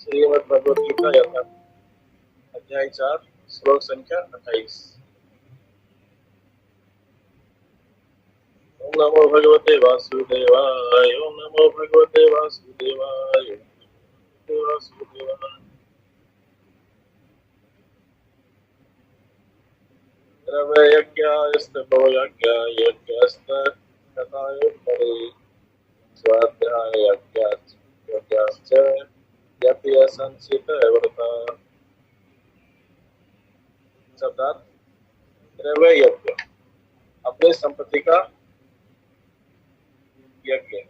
श्रीमद् भगवद गीता यथा अध्याय 4 श्लोक संख्या 28। ओम नमो भगवते वासुदेवाय। ओम नमो भगवते वासुदेवाय। वासुदेवाय द्रव्यज्ञायस्तपो यज्ञायज्ञास्त कथायोपरि स्वाध्यायज्ञाश्च यज्ञ संसित व्रता। शब्दार्थ द्रव्य यज्ञ अपनी संपत्ति का यज्ञ,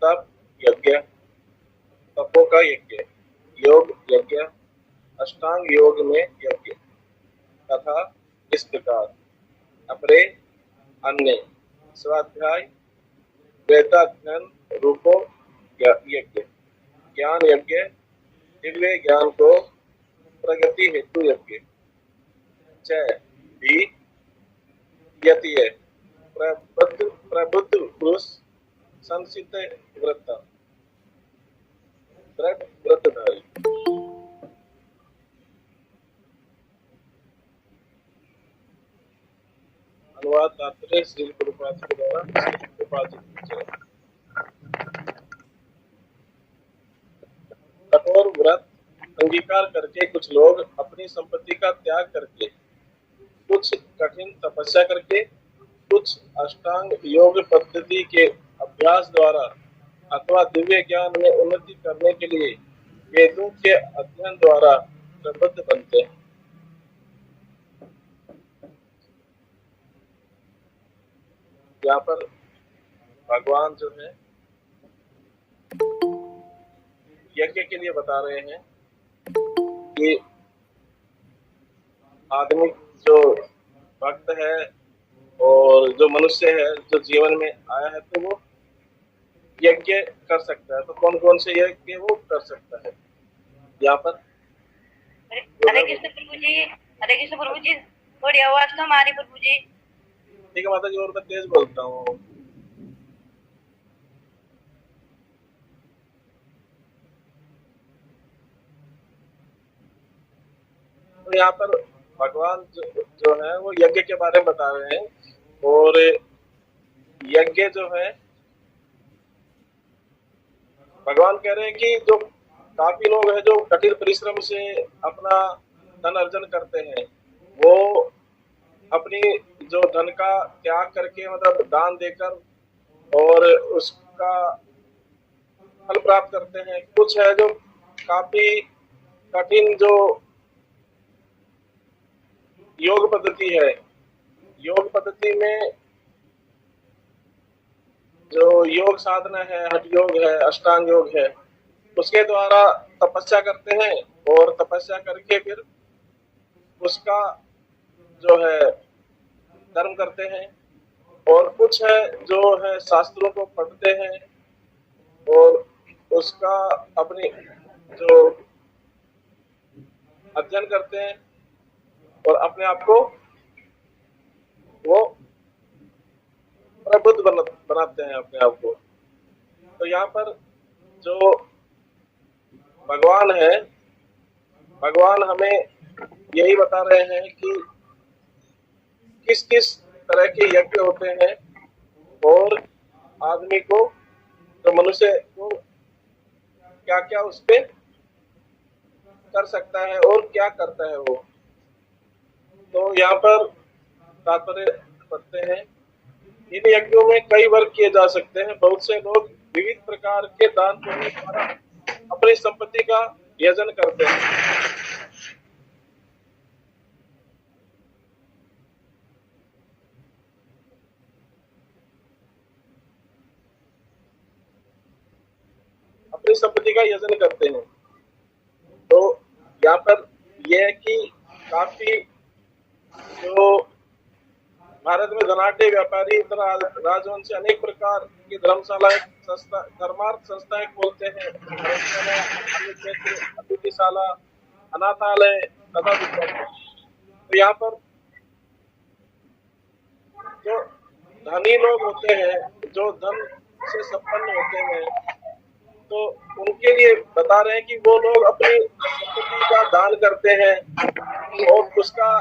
तप यज्ञ, तपो का यज्ञ, योग यज्ञ, अष्टांग योग में यज्ञ तथा इस प्रकार अपरे अन्य स्वाध्याय वेदाध्ययन रूपों यज्ञ, ज्ञान यज्ञ, दिव्य ज्ञान को प्रगति हेतु यज्ञ भी यति है। प्रबुद्ध पुरुष संसित व्रतधारी। अनुवाद तात्पर्य श्री प्रभुपाद के द्वारा कठोर व्रत अंगीकार करके कुछ लोग अपनी संपत्ति का त्याग करके, कुछ कठिन तपस्या करके, कुछ अष्टांग योग पद्धति के अभ्यास द्वारा अथवा दिव्य ज्ञान में उन्नति करने के लिए वेदों के अध्ययन द्वारा प्रबुद्ध बनते हैं। यहाँ पर भगवान जो है यज्ञ के लिए बता रहे हैं कि आदमी जो भक्त है और जो मनुष्य है जो जीवन में आया है तो वो यज्ञ कर सकता है। तो कौन कौन से यज्ञ वो कर सकता है यहाँ पर? हरे कृष्ण प्रभु जी, हरे कृष्ण प्रभु जी, थोड़ी आवाज कम आ रही प्रभु जी। ठीक है माता जी, और मैं तेज बोलता हूँ। तो यहाँ पर भगवान जो है वो यज्ञ के बारे में बता रहे हैं। और यज्ञ जो है भगवान कह रहे हैं कि जो काफी लोग हैं जो कठिन परिश्रम से अपना धन अर्जन करते हैं, वो अपनी जो धन का त्याग करके मतलब दान देकर और उसका फल प्राप्त करते हैं। कुछ है जो काफी कठिन जो योग पद्धति है, योग पद्धति में जो योग साधना है, हठ योग है, अष्टांग योग है, उसके द्वारा तपस्या करते हैं और तपस्या करके फिर उसका जो है कर्म करते हैं। और कुछ है जो है शास्त्रों को पढ़ते हैं और उसका अपनी जो अध्ययन करते हैं और अपने आप को वो प्रबुद्ध बनाते हैं अपने आप को। तो यहाँ पर जो भगवान है, भगवान हमें यही बता रहे हैं कि किस किस तरह के यज्ञ होते हैं और आदमी को, जो मनुष्य को क्या क्या उस पे कर सकता है और क्या करता है वो। तो यहाँ पर तात्पर्य पढ़ते हैं, इन यज्ञों में कई वर्ग किए जा सकते हैं। बहुत से लोग विविध प्रकार के दान पुण्य द्वारा अपनी संपत्ति का यजन करते हैं। अपनी संपत्ति का यजन करते हैं। तो यहाँ पर यह है कि काफी जो भारत में धनाढ्य व्यापारी राजवंश से अनेक प्रकार की धर्मशालाएं, धर्मार्थ संस्थाएं खोलते हैं। अतिथिशाला, अनाथालय तथा तो यहाँ पर जो धनी लोग होते हैं, जो धन से संपन्न होते हैं, तो उनके लिए बता रहे हैं कि वो लोग अपनी संपत्ति का दान करते हैं और उसका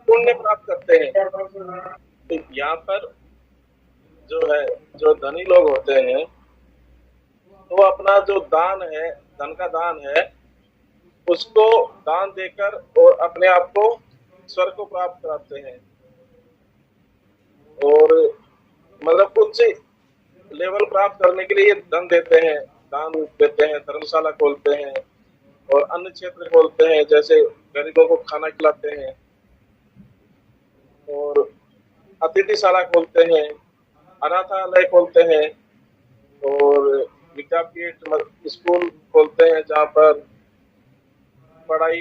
पुण्य प्राप्त करते हैं। तो यहाँ पर जो है, जो धनी लोग होते हैं वो अपना जो दान है, धन का दान है, उसको दान देकर और अपने आप को स्वर्ग को प्राप्त कराते हैं और मतलब उच्च लेवल प्राप्त करने के लिए धन देते हैं, दान देते हैं, धर्मशाला खोलते हैं और अन्य क्षेत्र खोलते हैं, जैसे गरीबों को खाना खिलाते हैं और अतिथिशाला खोलते हैं, अनाथालय खोलते हैं और विद्यापीठ स्कूल खोलते हैं जहाँ पर पढ़ाई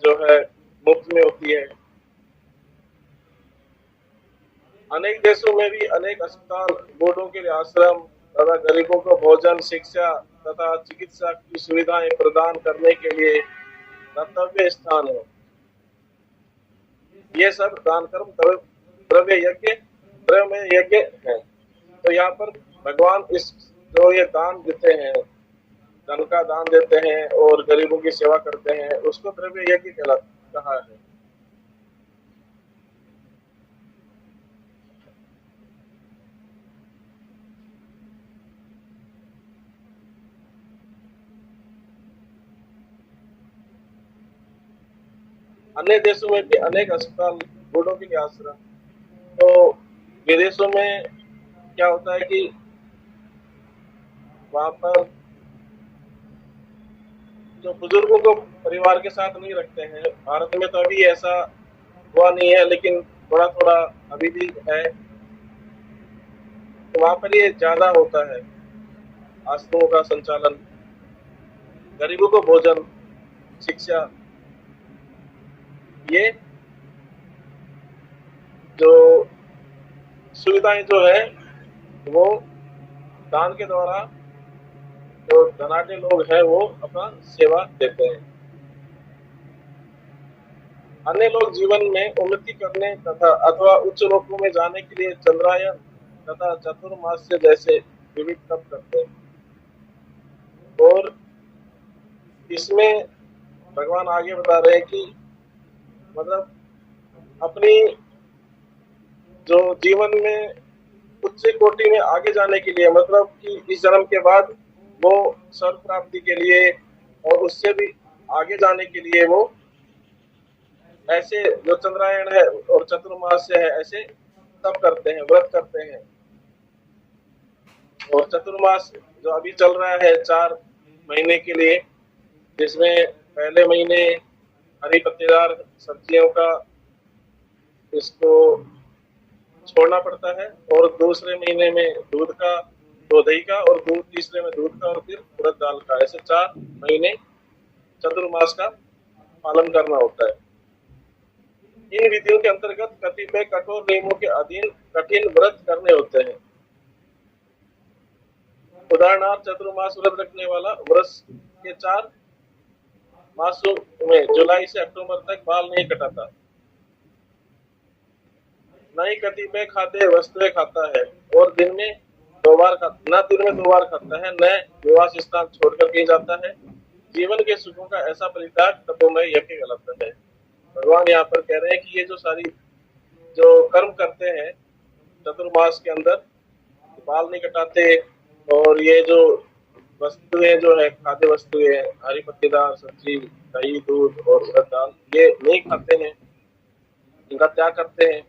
जो है मुफ्त में होती है। अनेक देशों में भी अनेक अस्पताल, बूढ़ों के लिए आश्रम तथा गरीबों को भोजन, शिक्षा तथा चिकित्सा की सुविधाएं प्रदान करने के लिए कर्तव्य स्थान है। ये सब दान कर्म द्रव्य यज्ञ है। तो यहाँ पर भगवान इस जो ये दान देते हैं, धन का दान देते हैं और गरीबों की सेवा करते हैं, उसको द्रव्य यज्ञ कहा है। अन्य देशों में भी अनेक अस्पताल, बूढ़ों के लिए आश्रम। तो विदेशों में क्या होता है कि वहां पर जो बुजुर्गों को परिवार के साथ नहीं रखते हैं, भारत में तो अभी ऐसा हुआ नहीं है, लेकिन थोड़ा थोड़ा अभी भी है, तो वहां पर ये ज्यादा होता है आश्रमों का संचालन, गरीबों को भोजन, शिक्षा, ये जो सुविधाएं जो है वो दान के द्वारा जो धनाढ्य लोग हैं वो अपना सेवा देते हैं। अन्य लोग जीवन में उन्नति करने तथा अथवा उच्च लोकों में जाने के लिए चंद्रायन तथा चतुर्मास्य जैसे विविध तप करते हैं और इसमें भगवान आगे बता रहे हैं कि मतलब अपनी जो जीवन में उच्च कोटि में आगे जाने के लिए, मतलब कि इस जन्म के बाद वो स्वर्ग प्राप्ति के लिए और उससे भी आगे जाने के लिए वो ऐसे जो चंद्रायण है और चतुर्मास्य है ऐसे तप करते हैं, व्रत करते हैं। और चतुर्मास जो अभी चल रहा है 4 महीने के लिए, जिसमें पहले महीने हरी पत्तेदार सब्जियों का इसको छोड़ना पड़ता है और दूसरे महीने में दूध का, दही का और दूध, तीसरे में दूध का और फिर उड़द दाल का, ऐसे 4 महीने चतुर्मास का पालन करना होता है। इन विधियों के अंतर्गत कतिपय कठोर नियमों के अधीन कठिन व्रत करने होते हैं। उदाहरणार्थ चतुर्मास व्रत रखने वाला वर्ष के 4 मासों में जुलाई से अक्टूबर तक बाल नहीं कटाता, न ही कतिपय खाद्य वस्तुएं खाता है और दिन में 2 बार खाता है, न निवास स्थान छोड़कर कहीं जाता है। जीवन के सुखों का ऐसा परित्याग तपोमय यज्ञ कहलाता है। भगवान यहाँ पर कह रहे हैं कि ये जो सारी जो कर्म करते हैं चतुर्मास के अंदर, बाल नहीं कटाते और ये जो वस्तुएं जो है, खाद्य वस्तुएं, हरी पत्तेदार सब्जी, दही, दूध और उड़द दाल, ये नहीं खाते हैं, इनका त्याग करते हैं।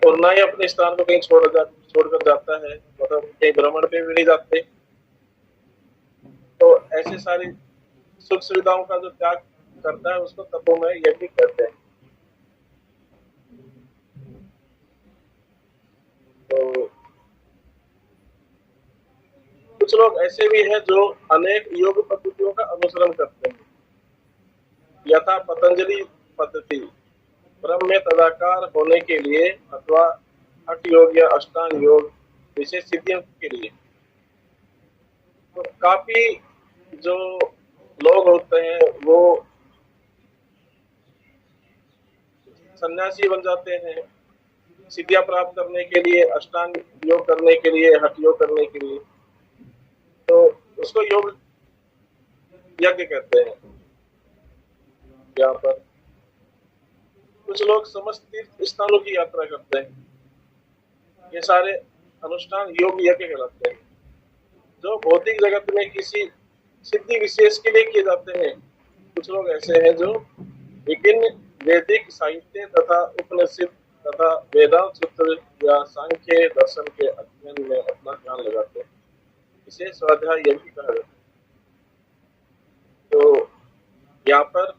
और ना ही अपने स्थान को कहीं छोड़कर जाता है, मतलब कहीं भ्रमण पे भी नहीं जाते। तो ऐसे सारी सुख सुविधाओं का जो त्याग करता है उसको तपोमय यज्ञ कहते हैं। तो कुछ लोग ऐसे भी हैं जो अनेक योग पद्धतियों का अनुसरण करते हैं, यथा पतंजलि पद्धति, ब्रह्म में तदाकार होने के लिए, अथवा हठ योग या अष्टांग योग विशेष सिद्धियों के लिए। तो काफी जो लोग होते हैं वो सन्यासी बन जाते हैं सिद्धियां प्राप्त करने के लिए, अष्टांग योग करने के लिए, हठ योग करने के लिए। उसको योग यज्ञ कहते हैं। यहाँ पर कुछ लोग समस्त तीर्थ स्थानों की यात्रा करते हैं। ये सारे अनुष्ठान योग यज्ञ कहलाते हैं, जो भौतिक जगत में किसी सिद्धि विशेष के लिए किए जाते हैं। कुछ लोग ऐसे हैं जो विभिन्न वैदिक साहित्य तथा उपनिषद तथा वेदांत सूत्र या सांख्य दर्शन के अध्ययन में अपना ध्यान लगाते हैं। इसे स्वाध्याय यज्ञ कहा जाता है। तो यहाँ पर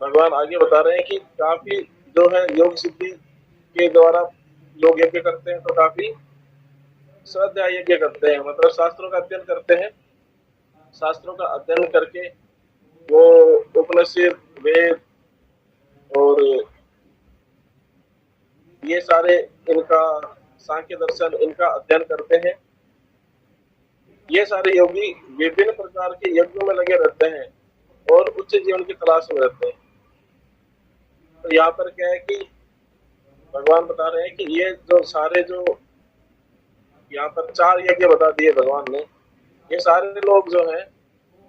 भगवान आगे बता रहे हैं कि काफी जो है योग सिद्धि के द्वारा लोग यज्ञ करते हैं, तो काफी स्वाध्याय यज्ञ करते हैं, मतलब शास्त्रों का अध्ययन करते हैं। शास्त्रों का अध्ययन करके वो उपनिषद वेद और ये सारे इनका सांख्य दर्शन इनका अध्ययन करते हैं। ये सारे योगी विभिन्न प्रकार के यज्ञों में लगे रहते हैं और उच्च जीवन की तलाश में रहते हैं। तो यहाँ पर क्या है कि भगवान बता रहे हैं कि ये जो सारे जो यहाँ पर 4 यज्ञ बता दिए भगवान ने, ये सारे लोग जो हैं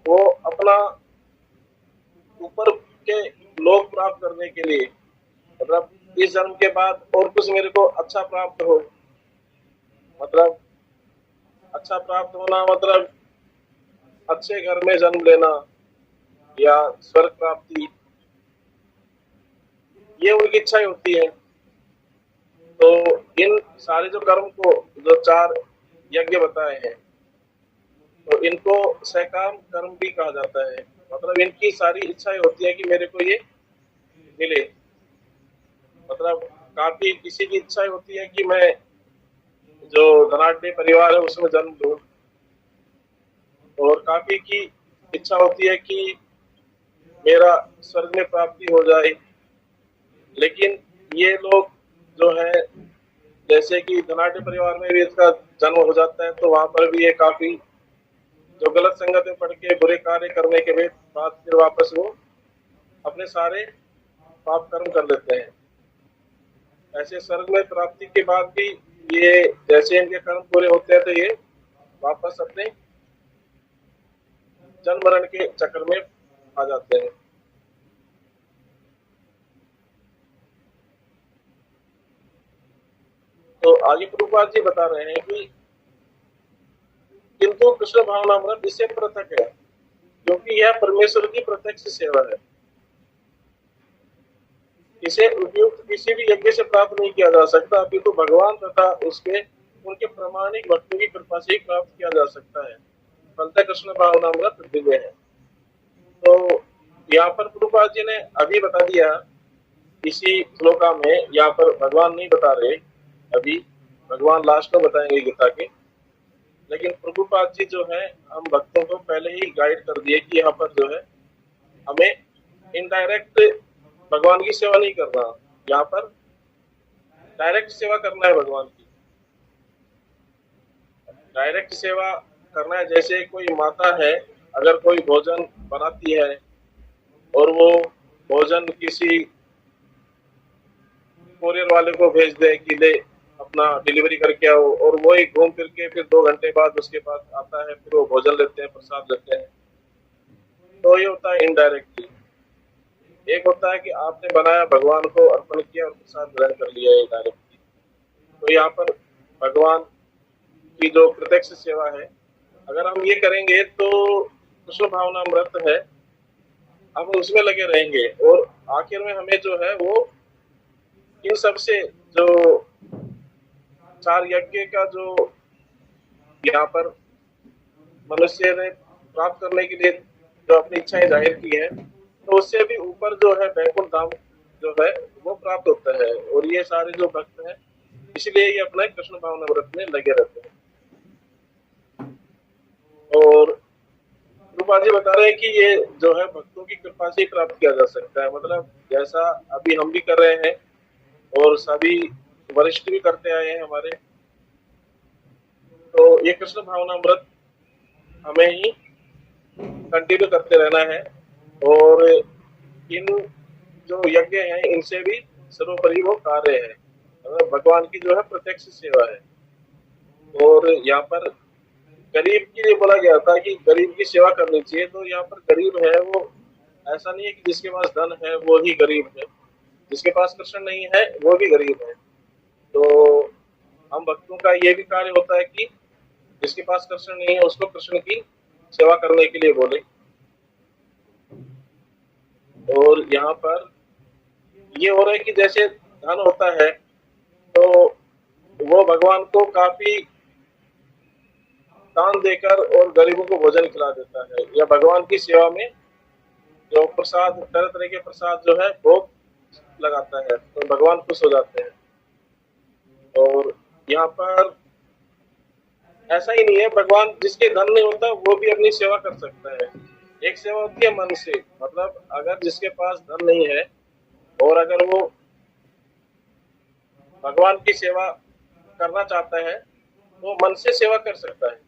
वो अपना ऊपर के लोक प्राप्त करने के लिए, मतलब इस जन्म के बाद और कुछ मेरे को अच्छा प्राप्त हो, मतलब अच्छा प्राप्त होना मतलब अच्छे घर में जन्म लेना या स्वर्ग प्राप्ति, ये उनकी इच्छाएं होती है। तो इन सारे जो कर्म को जो 4 यज्ञ बताए हैं, तो इनको सकाम कर्म भी कहा जाता है। मतलब इनकी सारी इच्छाएं होती है कि मेरे को ये मिले। मतलब काफी किसी की इच्छा होती है कि मैं जो धनाढ्य परिवार है उसमें जन्म लूं, और काफी की इच्छा होती है कि मेरा स्वर्ग में प्राप्ति हो जाए। लेकिन ये लोग जो है, जैसे कि धनाढ्य परिवार में भी इसका जन्म हो जाता है, तो वहां पर भी ये काफी जो गलत संगत में पढ़ के बुरे कार्य करने के बाद फिर वापस वो अपने सारे पाप कर्म कर लेते हैं। ऐसे स्वर्ग में प्राप्ति के बाद भी ये जैसे इनके कर्म पूरे होते हैं, तो ये वापस अपने जन्म मरण के चक्र में आ जाते हैं। तो आगे प्रभुपाद जी बता रहे हैं कि किंतु कृष्ण भावनामृत इससे पृथक है, क्योंकि यह परमेश्वर की प्रत्यक्ष सेवा है। इसे उपयुक्त किसी भी यज्ञ से प्राप्त नहीं किया जा सकता, अभी तो भगवान तथा उसके उनके प्रामाणिक भक्तों की कृपा से ही प्राप्त किया जा सकता है। फलतः कृष्ण भावनामृत दिव्य है। तो यहाँ पर प्रभुपाद जी ने अभी बता दिया इसी श्लोका में, यहाँ पर भगवान नहीं बता रहे, अभी भगवान लास्ट में बताएंगे गीता के। लेकिन प्रभुपाद जी जो है हम भक्तों को पहले ही गाइड कर दिए कि यहाँ पर जो है हमें इनडायरेक्ट भगवान की सेवा नहीं करना, यहाँ पर डायरेक्ट सेवा करना है भगवान की। डायरेक्ट सेवा करना है, जैसे कोई माता है, अगर कोई भोजन बनाती है और वो भोजन किसी कोरियर वाले को भेज दे कि ले अपना डिलीवरी करके आओ, और वो ही घूम फिर के फिर 2 घंटे बाद उसके पास आता है, फिर वो भोजन लेते हैं, प्रसाद लेते हैं। तो ये होता है इनडायरेक्टली। एक होता है कि आपने बनाया, भगवान को अर्पण किया और प्रसाद ग्रहण कर लिया, ये डायरेक्टली। तो यहाँ पर भगवान की जो प्रत्यक्ष सेवा है, अगर हम ये करेंगे तो कृष्ण भावनामृत है, हम उसमें लगे रहेंगे और आखिर में हमें जो है वो इन सब से जो 4 यज्ञ का जो यहाँ पर मनुष्य ने प्राप्त करने के लिए जो अपनी इच्छाएं जाहिर की है, तो उससे भी ऊपर जो है वैकुंठ धाम जो है वो प्राप्त होता है। और ये सारे जो भक्त हैं, इसलिए ये अपने कृष्ण भावनामृत में लगे रहते हैं। और रूपा जी बता रहे हैं कि ये जो है भक्तों की कृपा से ही प्राप्त किया जा सकता है। मतलब जैसा अभी हम भी कर रहे हैं और सभी वरिष्ठ भी करते आए हैं हमारे, तो ये कृष्ण भावनामृत हमें ही कंटिन्यू करते रहना है। और इन जो यज्ञ हैं इनसे भी सर्वोपरि वो कार्य है, भगवान की जो है प्रत्यक्ष सेवा है। और यहाँ पर गरीब के लिए बोला गया था कि गरीब की सेवा करनी चाहिए। तो यहाँ पर गरीब है वो ऐसा नहीं है कि जिसके पास धन है वो ही गरीब है, जिसके पास कृष्ण नहीं है वो भी गरीब है। तो हम भक्तों का ये भी कार्य होता है कि जिसके पास कृष्ण नहीं है उसको कृष्ण की सेवा करने के लिए बोले। और यहाँ पर ये हो रहा है कि जैसे धन होता है तो वो भगवान को काफी दान देकर और गरीबों को भोजन खिला देता है, या भगवान की सेवा में जो प्रसाद तरह तरह के प्रसाद जो है भोग लगाता है तो भगवान खुश हो जाते हैं। और यहाँ पर ऐसा ही नहीं है, भगवान जिसके धन नहीं होता वो भी अपनी सेवा कर सकता है। एक सेवा होती है मन से, मतलब अगर जिसके पास धन नहीं है और अगर वो भगवान की सेवा करना चाहता है तो मन से सेवा कर सकता है।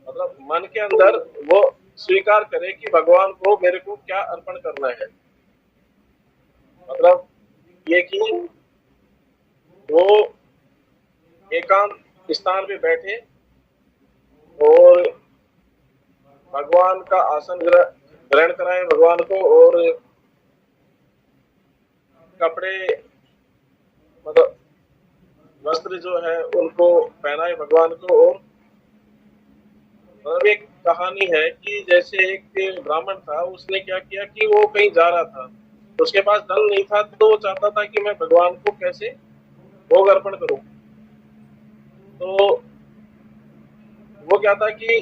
मतलब मन के अंदर वो स्वीकार करे कि भगवान को मेरे को क्या अर्पण करना है। मतलब ये कि वो एकांत स्थान पे बैठे और भगवान का आसन ग्रहण कराए भगवान को, और कपड़े मतलब वस्त्र जो है उनको पहनाए भगवान को। और मतलब एक कहानी है कि जैसे एक ब्राह्मण था, उसने क्या किया कि वो कहीं जा रहा था तो उसके पास धन नहीं था, तो वो चाहता था कि मैं भगवान को कैसे भोग अर्पण करूं। तो वो क्या था कि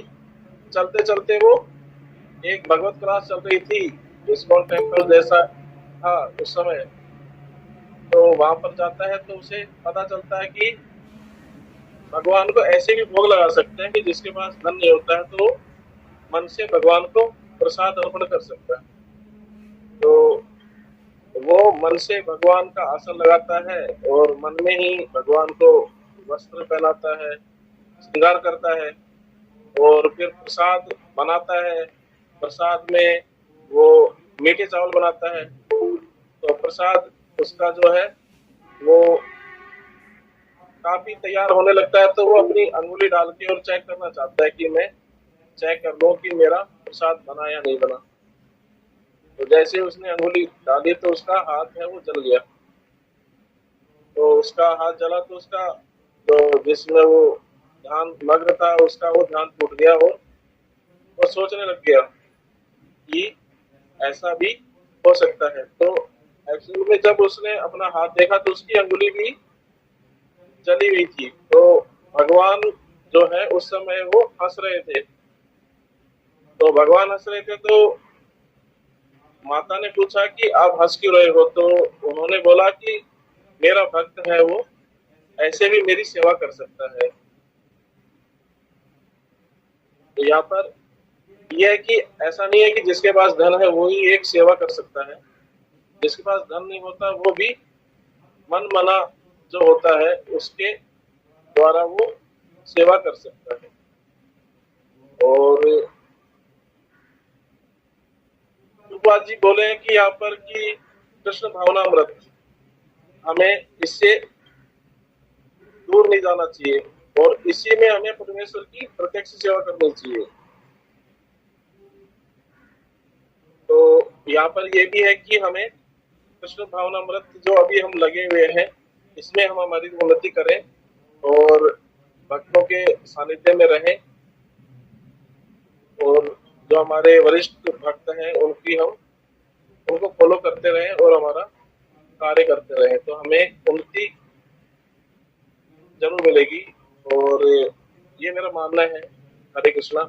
चलते चलते वो एक भगवत क्लास चल रही थी, इस्कॉन टेम्पल जैसा था उस समय। तो वहां पर जाता है तो उसे पता चलता है कि भगवान को ऐसे भी भोग लगा सकते हैं कि जिसके पास धन नहीं होता है तो मन से भगवान को प्रसाद अर्पण कर सकता है। तो वो मन से भगवान का आसन लगाता है और मन में ही भगवान को वस्त्र पहनाता है, श्रृंगार करता है, और फिर प्रसाद बनाता है। प्रसाद में वो मीठे चावल बनाता है। तो प्रसाद उसका जो है वो काफी तैयार होने लगता है तो वो अपनी अंगुली डाल के और चेक करना चाहता है कि मैं चेक कर लूं कि मेरा प्रसाद बना या नहीं बना। तो जैसे उसने अंगुली डाली तो उसका हाथ है वो जल गया। तो उसका हाथ जला तो उसका जो जिसमें वो ध्यान मग्न था उसका वो ध्यान टूट गया और वो सोचने लग गया कि ऐसा भी हो सकता है। तो एक्चुअली में जब उसने अपना हाथ देखा तो उसकी अंगुली भी जली हुई थी। तो भगवान जो है उस समय वो हंस रहे थे। तो भगवान हंस रहे थे तो माता ने पूछा कि आप हंस क्यों रहे हो। तो उन्होंने बोला कि मेरा भक्त है वो ऐसे भी मेरी सेवा कर सकता है। तो यहाँ पर यह है कि ऐसा नहीं है कि जिसके पास धन है वो ही एक सेवा कर सकता है, जिसके पास धन नहीं होता वो भी मन मना जो होता है उसके द्वारा वो सेवा कर सकता है। और प्रभुपाद जी बोले हैं कि यहाँ पर कि कृष्ण भावनामृत हमें इससे दूर नहीं जाना चाहिए और इसी में हमें परमेश्वर की प्रत्यक्ष सेवा करनी चाहिए। तो यहाँ पर ये भी है कि हमें कृष्ण भावनामृत जो अभी हम लगे हुए हैं इसमें हम हमारी उन्नति करें और भक्तों के सानिध्य में रहें, और जो हमारे वरिष्ठ भक्त हैं उनको फॉलो करते रहें और हमारा कार्य करते रहें, तो हमें उन्नति जरूर मिलेगी। और ये मेरा मानना है। हरे कृष्णा।